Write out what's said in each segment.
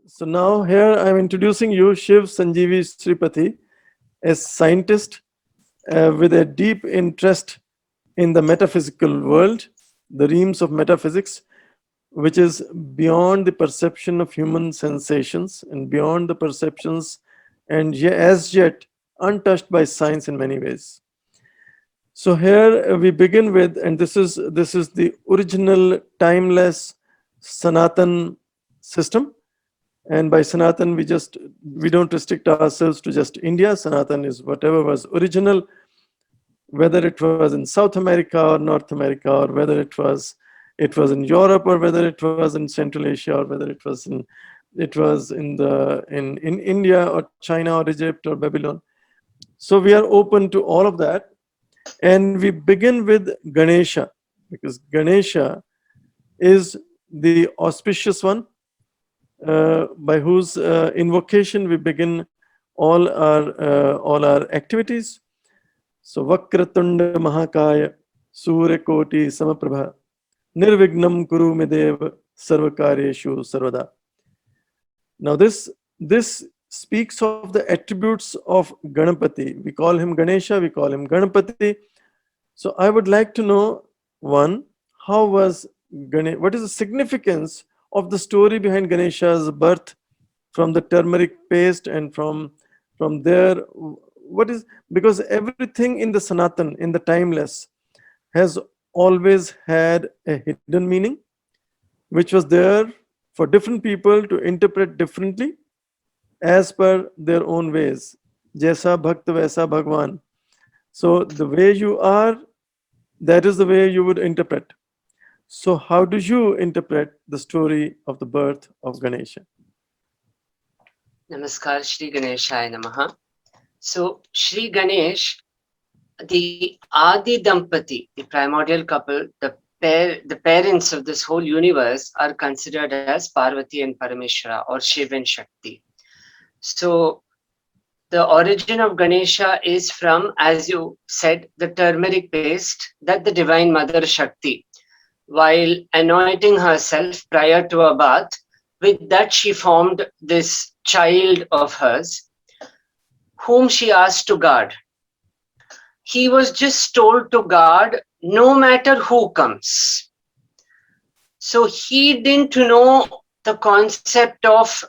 So now here I'm introducing you Shiv Sanjeevi Sripati, a scientist with a deep interest in the metaphysical world, the realms of metaphysics, which is beyond the perception of human sensations and beyond the perceptions and as yet untouched by science in many ways. So here we begin with, and this is the original timeless Sanatan system. And by Sanatan, we don't restrict ourselves to just India. Sanatan is whatever was original, whether it was in South America or North America, or whether it was in Europe, or whether it was in Central Asia, or whether it was in India or China or Egypt or Babylon. So we are open to all of that. And we begin with Ganesha, because Ganesha is the auspicious one, by whose invocation we begin all our activities. So Vakratunda Mahakaya Surya Koti Samaprabha Nirvignam Kuru Medev Sarvakaryeshu Sarvada. Now this speaks of the attributes of Ganapati. We call him Ganesha, we call him Ganapati. So I would like to know, one, what is the significance of the story behind Ganesha's birth from the turmeric paste, and from there, what is, because everything in the Sanatan, in the timeless, has always had a hidden meaning, which was there for different people to interpret differently as per their own ways. Jaisa Bhakt Vaisa Bhagwan. So the way you are, that is the way you would interpret. So how do you interpret the story of the birth of Ganesha? Namaskar, Shri Ganeshaya Namaha. So, Shri Ganesh, the Adi Dampati, the primordial couple, the parents of this whole universe are considered as Parvati and Parameshwara, or Shiv and Shakti. So, the origin of Ganesha is from, as you said, the turmeric paste that the Divine Mother Shakti, while anointing herself prior to a bath, with that she formed this child of hers, whom she asked to guard. He was just told to guard no matter who comes. So he didn't know the concept of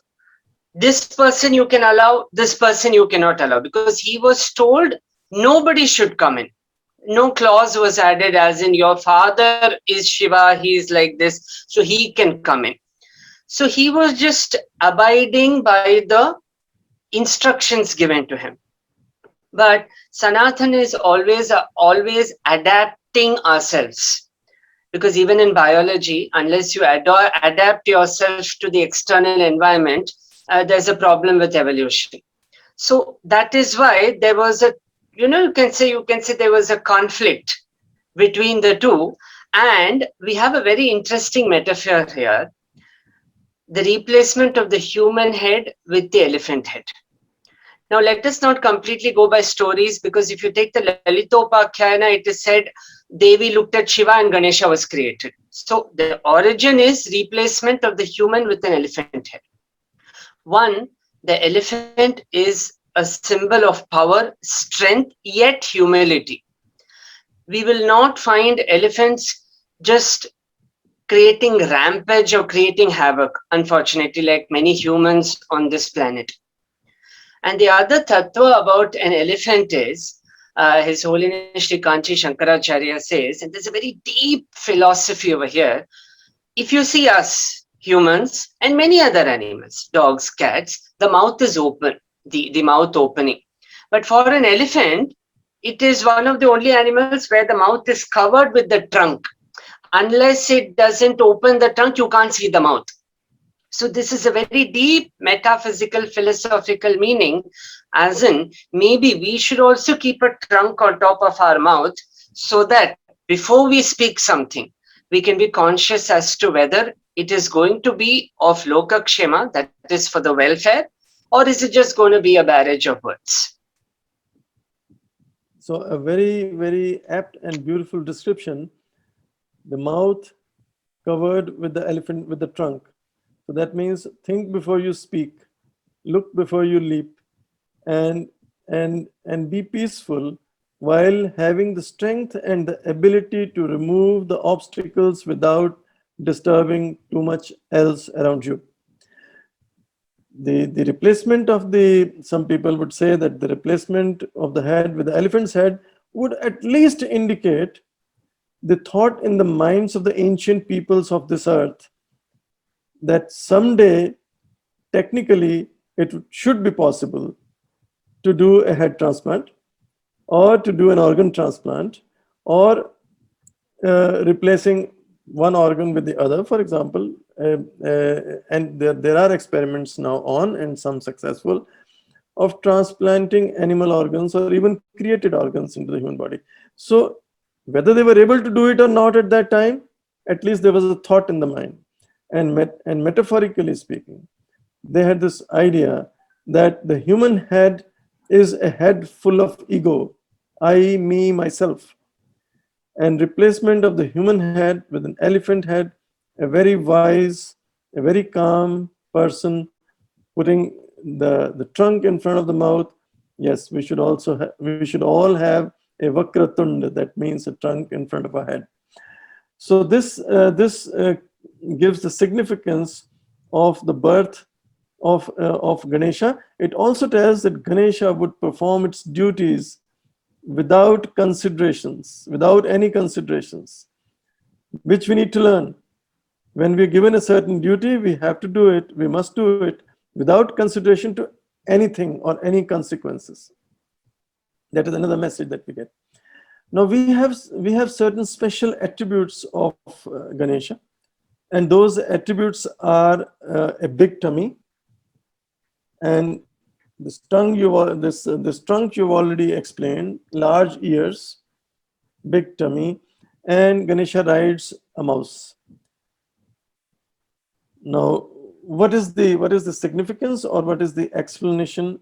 this person you can allow, this person you cannot allow, because he was told nobody should come in. No clause was added as in your father is Shiva, he is like this, so he can come in. So he was just abiding by the instructions given to him. But Sanatan is always adapting ourselves, because even in biology, unless you adapt yourself to the external environment, there's a problem with evolution. So that is why there was a, you can say there was a conflict between the two. And we have a very interesting metaphor here: the replacement of the human head with the elephant head. Now, let us not completely go by stories, because if you take the Lalitopakhayana, it is said Devi looked at Shiva and Ganesha was created. So the origin is replacement of the human with an elephant head. One, the elephant is a symbol of power, strength, yet humility. We will not find elephants just creating rampage or creating havoc, unfortunately, like many humans on this planet. And the other tattva about an elephant is, His Holiness Sri Kanchi Shankaracharya says, and there's a very deep philosophy over here. If you see us, humans, and many other animals, dogs, cats, the mouth is open, the mouth opening. But for an elephant, it is one of the only animals where the mouth is covered with the trunk. Unless it doesn't open the trunk, you can't see the mouth. So this is a very deep metaphysical, philosophical meaning, as in maybe we should also keep a trunk on top of our mouth, so that before we speak something, we can be conscious as to whether it is going to be of lokakshema, that is for the welfare, or is it just going to be a barrage of words? So a very, very apt and beautiful description. The mouth covered with the elephant, with the trunk. So that means think before you speak, look before you leap, and be peaceful while having the strength and the ability to remove the obstacles without disturbing too much else around you. The replacement of the, some people would say that the replacement of the head with the elephant's head would at least indicate the thought in the minds of the ancient peoples of this earth that someday, technically, it should be possible to do a head transplant or to do an organ transplant, or replacing one organ with the other, for example. And there are experiments now on, and some successful, of transplanting animal organs or even created organs into the human body. So whether they were able to do it or not at that time, at least there was a thought in the mind. And metaphorically speaking, they had this idea that the human head is a head full of ego, I, me, myself. And replacement of the human head with an elephant head, a very wise, a very calm person putting the trunk in front of the mouth. Yes, we should also we should all have a vakratunda, that means a trunk in front of our head. So this gives the significance of the birth of Ganesha. It also tells that Ganesha would perform its duties without considerations, without any considerations, which we need to learn. When we're given a certain duty, we have to do it, we must do it without consideration to anything or any consequences. That is another message that we get. Now we have certain special attributes of Ganesha, and those attributes are a big tummy, and this trunk you've already explained, large ears, big tummy, and Ganesha rides a mouse. Now, what is the significance, or what is the explanation,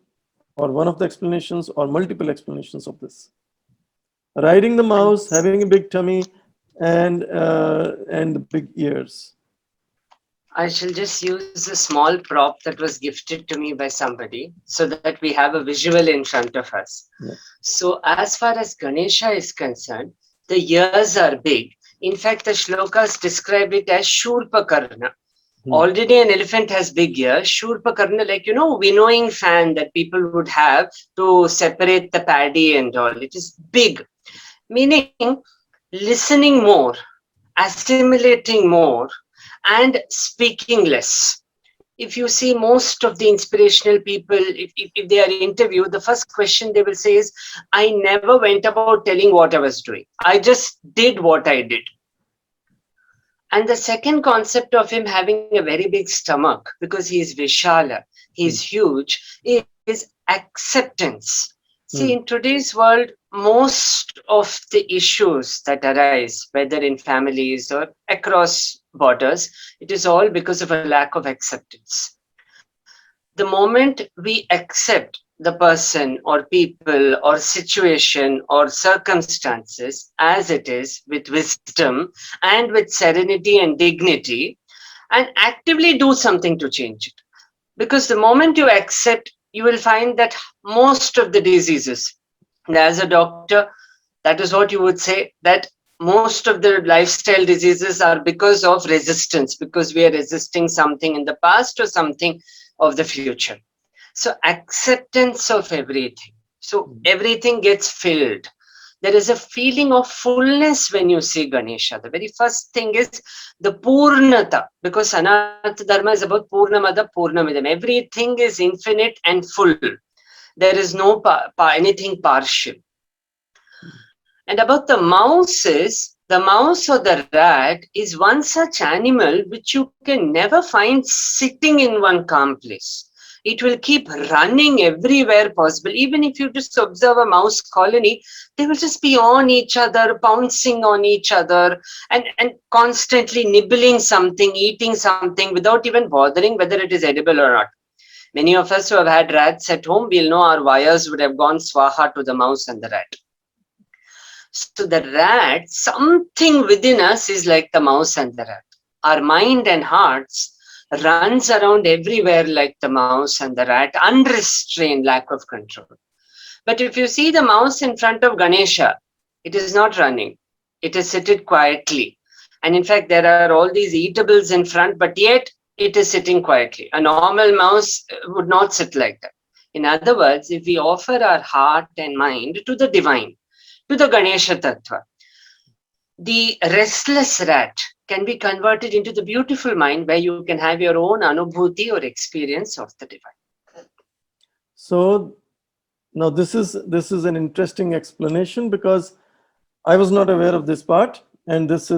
or one of the explanations, or multiple explanations of this? Riding the mouse, having a big tummy, and big ears. I shall just use a small prop that was gifted to me by somebody so that we have a visual in front of us. Yeah. So as far as Ganesha is concerned, the ears are big. In fact, the shlokas describe it as Shurpakarna. Already an elephant has big ears. Shurpakarna, like, winnowing fan that people would have to separate the paddy and all. It is big, meaning listening more, assimilating more, and speaking less. If you see most of the inspirational people, if they are interviewed, the first question they will say is, I never went about telling what I was doing. I just did what I did. And the second concept of him having a very big stomach, because he is Vishala, he is huge, is acceptance. See, in today's world, most of the issues that arise, whether in families or across borders, it is all because of a lack of acceptance. The moment we accept the person or people or situation or circumstances as it is, with wisdom and with serenity and dignity, and actively do something to change it. Because the moment you accept, you will find that most of the diseases, and as a doctor, that is what you would say, that most of the lifestyle diseases are because of resistance, because we are resisting something in the past or something of the future. So acceptance of everything. So everything gets filled. There is a feeling of fullness when you see Ganesha. The very first thing is the Purnata, because Sanatana Dharma is about Purnamada Purnamidam. Everything is infinite and full. There is no anything partial. And about the mouse is, the mouse or the rat is one such animal which you can never find sitting in one calm place. It will keep running everywhere possible. Even if you just observe a mouse colony, they will just be on each other, pouncing on each other, and constantly nibbling something, eating something without even bothering whether it is edible or not. Many of us who have had rats at home, we'll know our wires would have gone swaha to the mouse and the rat. So the rat, something within us is like the mouse and the rat. Our mind and hearts runs around everywhere like the mouse and the rat, unrestrained, lack of control. But if you see the mouse in front of Ganesha, it is not running. It is seated quietly. And in fact, there are all these eatables in front, but yet it is sitting quietly. A normal mouse would not sit like that. In other words, if we offer our heart and mind to the divine, to the Ganesha Tattva, the restless rat can be converted into the beautiful mind where you can have your own anubhuti or experience of the divine. So now this is an interesting explanation, because I was not aware of this part, and this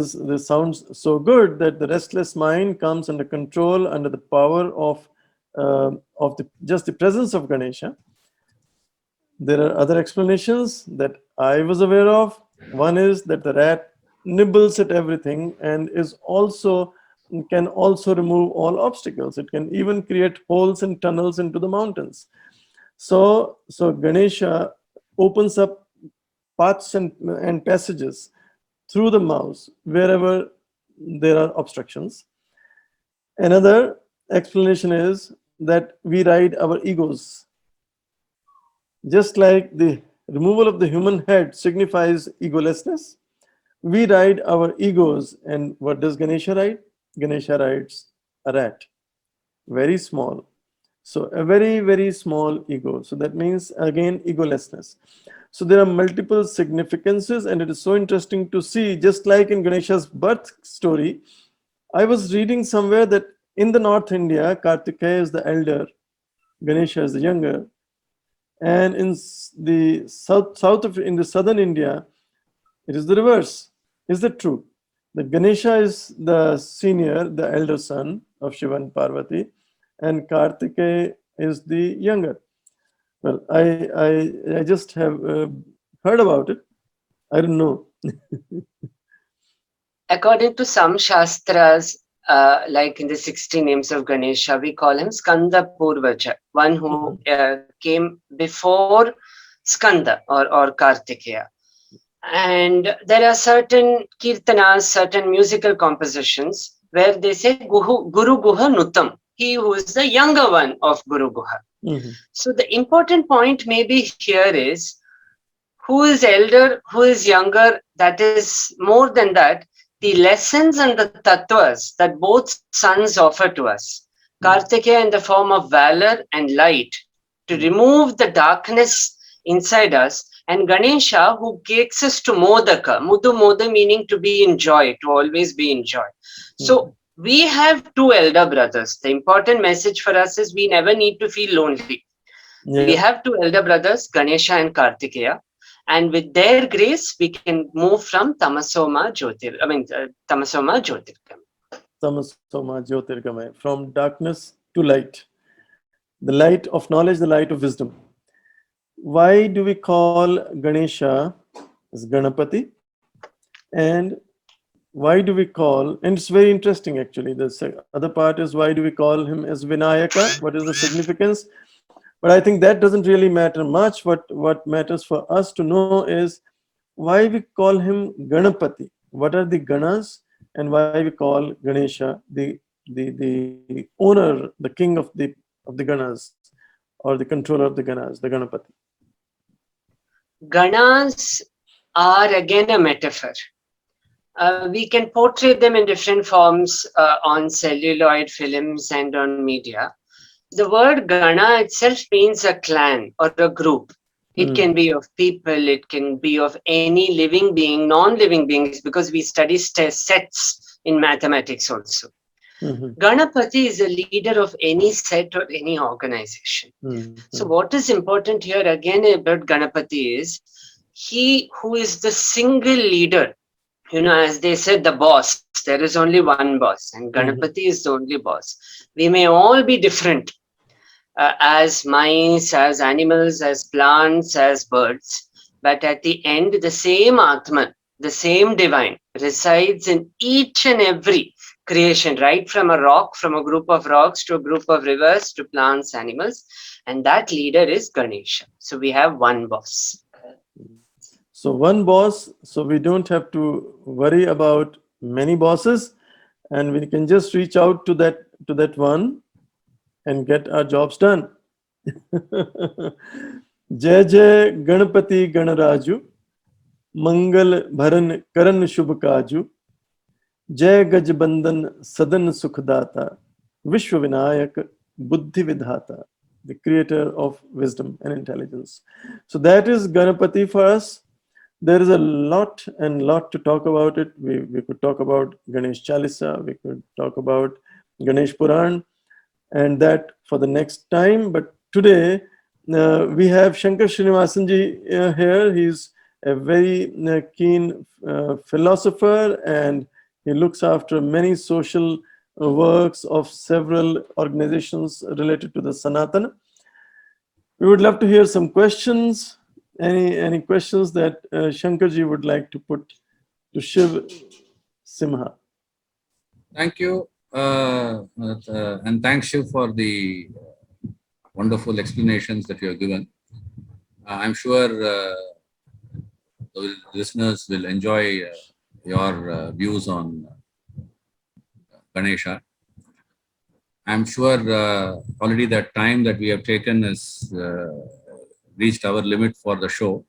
sounds so good, that the restless mind comes under control, under the power of just the presence of Ganesha. There are other explanations that I was aware of. One is that the rat nibbles at everything and can also remove all obstacles. It can even create holes and tunnels into the mountains. So Ganesha opens up paths and passages through the mouse wherever there are obstructions. Another explanation is that we ride our egos. Just like the removal of the human head signifies egolessness, we ride our egos. And what does Ganesha ride? Ganesha rides a rat, very small. So a very, very small ego. So that means, again, egolessness. So there are multiple significances, and it is so interesting to see, just like in Ganesha's birth story. I was reading somewhere that in the North India, Kartikeya is the elder, Ganesha is the younger. And in the in the southern India, it is the reverse. Is that true? That Ganesha is the senior, the elder son of Shiva and Parvati, and Kartikeya is the younger. Well, I just have heard about it. I don't know. According to some shastras, like in the 60 names of Ganesha, we call him Skanda Purvaja, one who came before Skanda or Kartikeya. And there are certain kirtanas, certain musical compositions where they say Guru Guha Nutam, he who is the younger one of Guru Guha. Mhm. So the important point maybe here is who is elder, who is younger. That is more than that. The lessons and the tattvas that both sons offer to us. Kartikeya in the form of valor and light to remove the darkness inside us, and Ganesha who takes us to Modaka, Mudu Moda meaning to be in joy, to always be in joy. So we have two elder brothers. The important message for us is we never need to feel lonely. Yeah. We have two elder brothers, Ganesha and Kartikeya. And with their grace, we can move from Tamasoma Jyotirgamaya. Tamasoma Jyotirgamaya, from darkness to light. The light of knowledge, the light of wisdom. Why do we call Ganesha as Ganapati? And why do we call, and it's very interesting actually, the other part is why do we call him as Vinayaka? What is the significance? But I think that doesn't really matter much. What matters for us to know is why we call him Ganapati. What are the Ganas, and why we call Ganesha the owner, the king of the Ganas, or the controller of the Ganas, the Ganapati. Ganas are again a metaphor. We can portray them in different forms on celluloid films and on media. The word Gana itself means a clan or a group. It can be of people, it can be of any living being, non-living beings, because we study sets in mathematics also. Ganapati is a leader of any set or any organization. So what is important here again about Ganapati is he who is the single leader. You know, as they said, the boss, there is only one boss, and Ganapati is the only boss. We may all be different as mice, as animals, as plants, as birds, but at the end, the same Atman, the same divine resides in each and every creation, right from a rock, from a group of rocks to a group of rivers to plants, animals, and that leader is Ganesha. So we have one boss. So one boss, so we don't have to worry about many bosses, and we can just reach out to to that one and get our jobs done. Jai Jai Ganapati Ganaraju, Mangal Bharan Karan Shubh Kaju, Jai Gajbandan Sadan Sukhdata, Vishwa Vinayak Buddhi Vidhata, the creator of wisdom and intelligence. So that is Ganapati for us. There is a lot to talk about it. We could talk about Ganesh Chalisa, we could talk about Ganesh Puran, and that for the next time. But today we have Shankar Srinivasanji here. He's a very keen philosopher, and he looks after many social works of several organizations related to the Sanatana. We would love to hear some questions. Any questions that Shankarji would like to put to Shiv Simha? Thank you, and thanks Shiv for the wonderful explanations that you have given. I'm sure the listeners will enjoy your views on Ganesha. I'm sure already that time that we have taken has reached our limit for the show.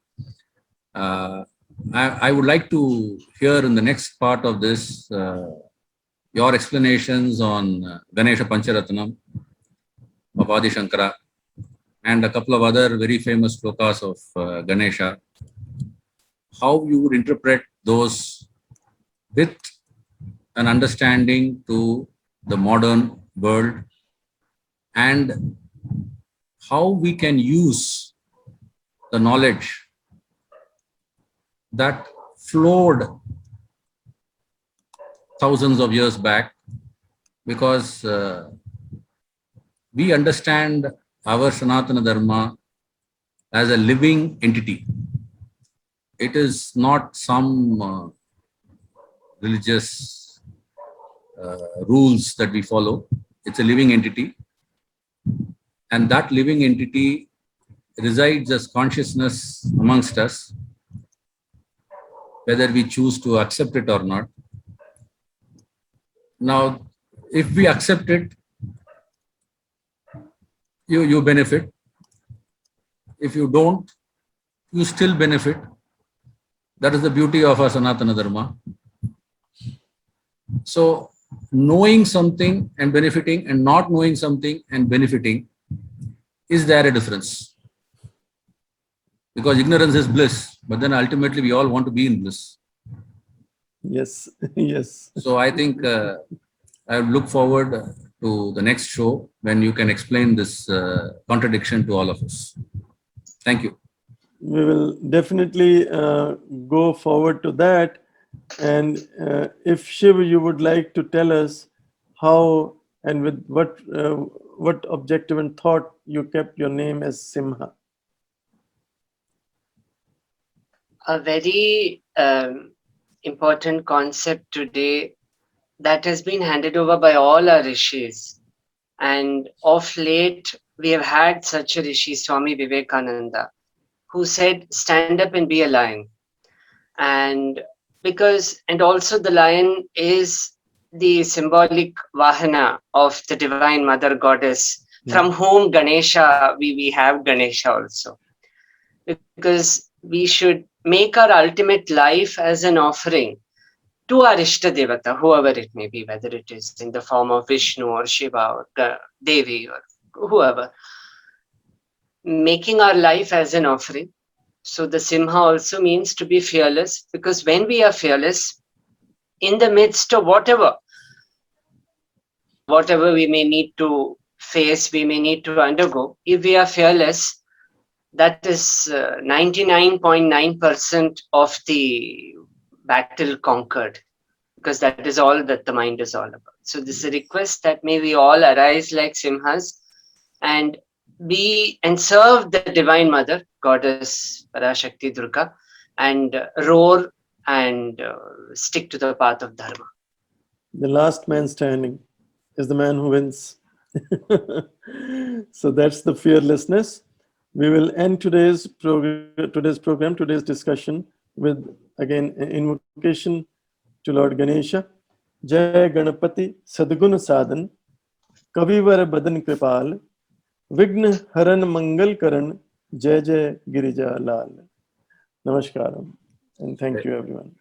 I would like to hear in the next part of this your explanations on Ganesha Pancharatnam of Adi Shankara and a couple of other very famous slokas of Ganesha. How you would interpret those with an understanding to the modern world, and how we can use the knowledge that flowed thousands of years back, because we understand our Sanatana Dharma as a living entity. It is not some religious rules that we follow. It's a living entity, and that living entity resides as consciousness amongst us, whether we choose to accept it or not. Now, if we accept it, you benefit. If you don't, you still benefit. That is the beauty of our Sanatana Dharma. So, knowing something and benefiting, and not knowing something and benefiting, is there a difference? Because ignorance is bliss, but then ultimately we all want to be in bliss. Yes, yes. So I think I look forward to the next show when you can explain this contradiction to all of us. Thank you. We will definitely go forward to that. And if Shiv, you would like to tell us how and with what objective and thought you kept your name as Simha. A very important concept today that has been handed over by all our rishis. And of late, we have had such a rishi, Swami Vivekananda, who said, stand up and be a lion. And also the lion is the symbolic Vahana of the Divine Mother Goddess, from whom Ganesha, we have Ganesha also. Because we should make our ultimate life as an offering to our Ishta Devata, whoever it may be, whether it is in the form of Vishnu or Shiva or Devi or whoever. Making our life as an offering. So the Simha also means to be fearless, because when we are fearless, in the midst of whatever we may need to face, we may need to undergo, if we are fearless, that is 99.9% of the battle conquered, because that is all that the mind is all about. So this is a request that may we all arise like Simhas and serve the Divine Mother, Goddess Parashakti Durga, and roar and stick to the path of Dharma. The last man standing is the man who wins. So that's the fearlessness. We will end today's discussion with, again, an invocation to Lord Ganesha. Jai Ganapati Sadguna Sadhan, कविवर बदन कृपाल, विघ्न हरन मंगल करण, जय जय गिरिजा लाल. Namaskaram and thank you everyone.